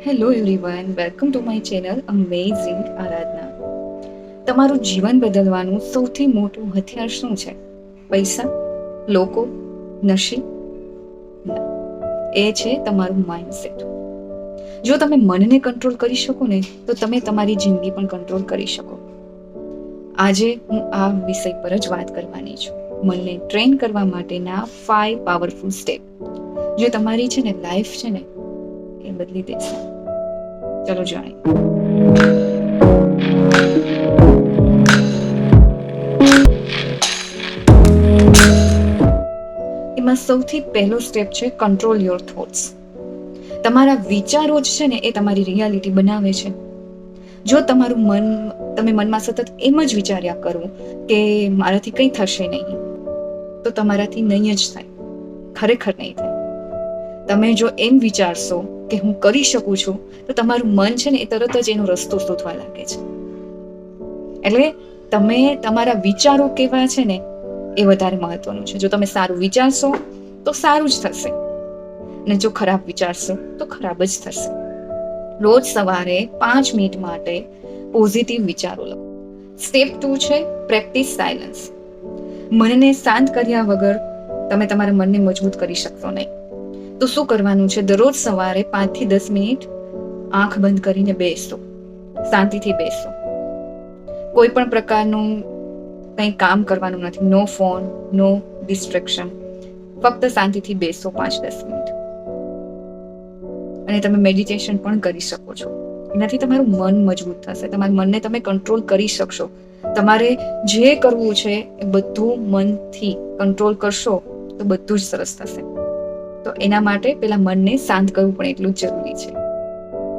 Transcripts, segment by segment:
Hello everyone, welcome to my channel amazing Aradhana. તમારું જીવન બદલવાનું સૌથી મોટું હથિયાર શું છે? પૈસા, લોકો, નશીબ? ના, એ છે તમારું માઇન્ડસેટ. જો તમે મનને કંટ્રોલ કરી શકો ને તો તમે તમારી જિંદગી પણ કંટ્રોલ કરી શકો. આજે હું આ વિષય પર જ વાત કરવાની છું. મનને ટ્રેન કરવા માટેના 5 પાવરફુલ સ્ટેપ જે તમારી છે ને લાઈફ છે ને એ બદલી દેશે. ચલો જાણીએ. એમાં સૌથી પહેલો સ્ટેપ છે કંટ્રોલ યોર થોટ્સ. તમારા વિચારો જ છે ને એ તમારી રિયાલિટી બનાવે છે. જો તમારું મન, તમે મનમાં સતત એમ જ વિચાર્યા કરો કે મારાથી કંઈ થશે નહીં, તો તમારાથી નહીં જ થાય, ખરેખર નહીં થાય. તમે જો એમ વિચારશો કે હું કરી શકું છું, તો તમારું મન છે ને એ તરત જ એનો રસ્તો શોધવા લાગે છે. એટલે તમે તમારા વિચારો કેવા છે ને એ વધારે મહત્વનું છે. જો તમે સારું વિચારશો તો સારું જ થશે, ને જો ખરાબ વિચારશો તો ખરાબ જ થશે. રોજ સવારે 5 મિનિટ માટે પોઝિટિવ વિચારો લખો. સ્ટેપ 2 છે પ્રેક્ટિસ સાયલન્સ. મનને શાંત કર્યા વગર તમે તમારા મનને મજબૂત કરી શકશો નહીં. તો શું કરવાનું છે? દરરોજ સવારે 5 થી 10 મિનિટ આંખ બંધ કરીને બેસો, શાંતિથી બેસો. કોઈ પણ પ્રકારનું કંઈ કામ કરવાનું નથી. નો ફોન, નો ડિસ્ટ્રેક્શન. ફક્ત શાંતિથી બેસો 5-10 મિનિટ. અને તમે મેડિટેશન પણ કરી શકો છો. એનાથી તમારું મન મજબૂત થશે. તમારા મનને તમે કંટ્રોલ કરી શકશો. તમારે જે કરવું છે એ બધું મનથી કંટ્રોલ કરશો તો બધું જ સરસ થશે. તો એના માટે પેલા મનને શાંત કરવું પણ એટલું જ જરૂરી છે.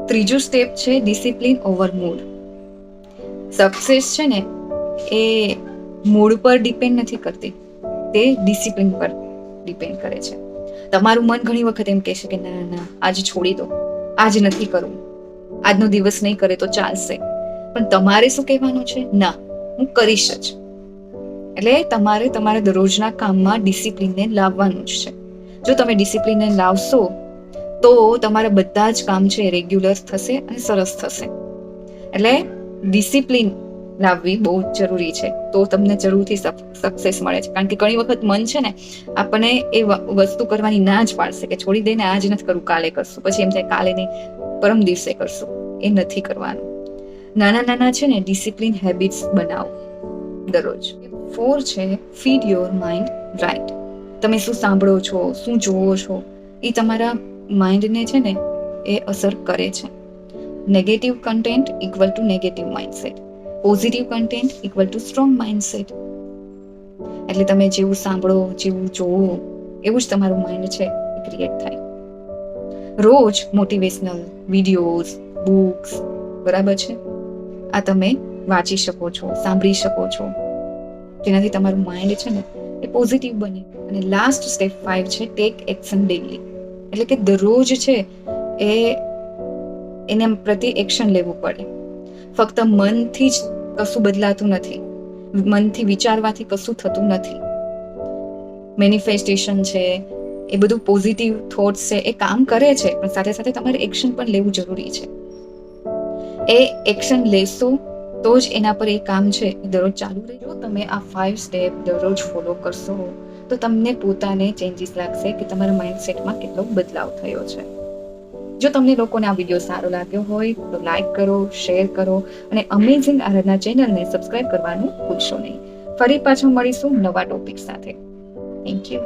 ત્રીજું સ્ટેપ છે ડિસિપ્લિન ઓવર મૂડ. સક્સેસ છે ને એ મૂડ પર ડિપેન્ડ નથી કરતી, તે ડિસિપ્લિન પર ડિપેન્ડ કરે છે. તમારું મન ઘણી વખત એમ કહેશે કે ના ના આજે છોડી દો, આજે નથી કરવું, આજનો દિવસ નહીં કરે તો ચાલશે. પણ તમારે શું કહેવાનું છે? ના, હું કરીશ જ. એટલે તમારે તમારા દરરોજના કામમાં ડિસિપ્લિનને લાવવાનું જ છે. જો તમે ડિસિપ્લિનને લાવશો તો તમારા બધા જ કામ છે રેગ્યુલર થશે અને સરસ થશે. એટલે ડિસિપ્લિન લાવવી બહુ જ જરૂરી છે. તો તમને જરૂરથી સક્સેસ મળે છે. કારણ કે ઘણી વખત મન છે ને આપણને એ વસ્તુ કરવાની ના જ પાડશે કે છોડી દઈને, આજ નથી કરવું, કાલે કરશું. પછી એમ થાય કાલે નહીં, પરમ દિવસે કરશું. એ નથી કરવાનું. નાના નાના છે ને ડિસિપ્લિન હેબિટ્સ બનાવો દરરોજ. 4 છે ફીડ યોર માઇન્ડ રાઇટ. તમે શું સાંભળો છો, શું જોવો છો, એ તમારા માઇન્ડને છે ને એ અસર કરે છે. Negative content equal to negative mindset. Positive content equal to strong mindset. એટલે તમે જેવું સાંભળો, જેવું જોવો, એવું જ તમારું માઇન્ડ છે એ ક્રિએટ થાય. રોજ મોટિવેશનલ વિડીયોઝ, બુક્સ, બરાબર છે, આ તમે વાંચી શકો છો, સાંભળી શકો છો, જેનાથી તમારું માઇન્ડ છે ને એ પોઝિટિવ બને. અને લાસ્ટ સ્ટેપ 5 છે ટેક એક્શન ડેઈલી. એટલે કે દરરોજ છે એ એના પ્રત્યે એક્શન લેવું પડે. ફક્ત મનથી જ કશું બદલાતું નથી, મનથી વિચારવાથી કશું થતું નથી. મેનિફેસ્ટેશન છે, એ બધું પોઝિટિવ થોટ્સ છે, એ કામ કરે છે, પણ સાથે સાથે તમારે એક્શન પણ લેવું જરૂરી છે. એ એક્શન લેશો તો જ એના પર એ કામ છે એ દરરોજ ચાલુ રહે. જો તમે આ 5 સ્ટેપ દરરોજ ફોલો કરશો તો તમને પોતાને ચેન્જીસ લાગશે કે તમારા માઇન્ડસેટમાં કેટલો બદલાવ થયો છે. જો તમને લોકોને આ વિડીયો સારો લાગ્યો હોય તો લાઈક કરો, શેર કરો અને અમેઝિંગ આરાધના ચેનલને સબસ્ક્રાઇબ કરવાનું ભૂલશો નહીં. ફરી પાછું મળીશું નવા ટોપિક સાથે. Thank you.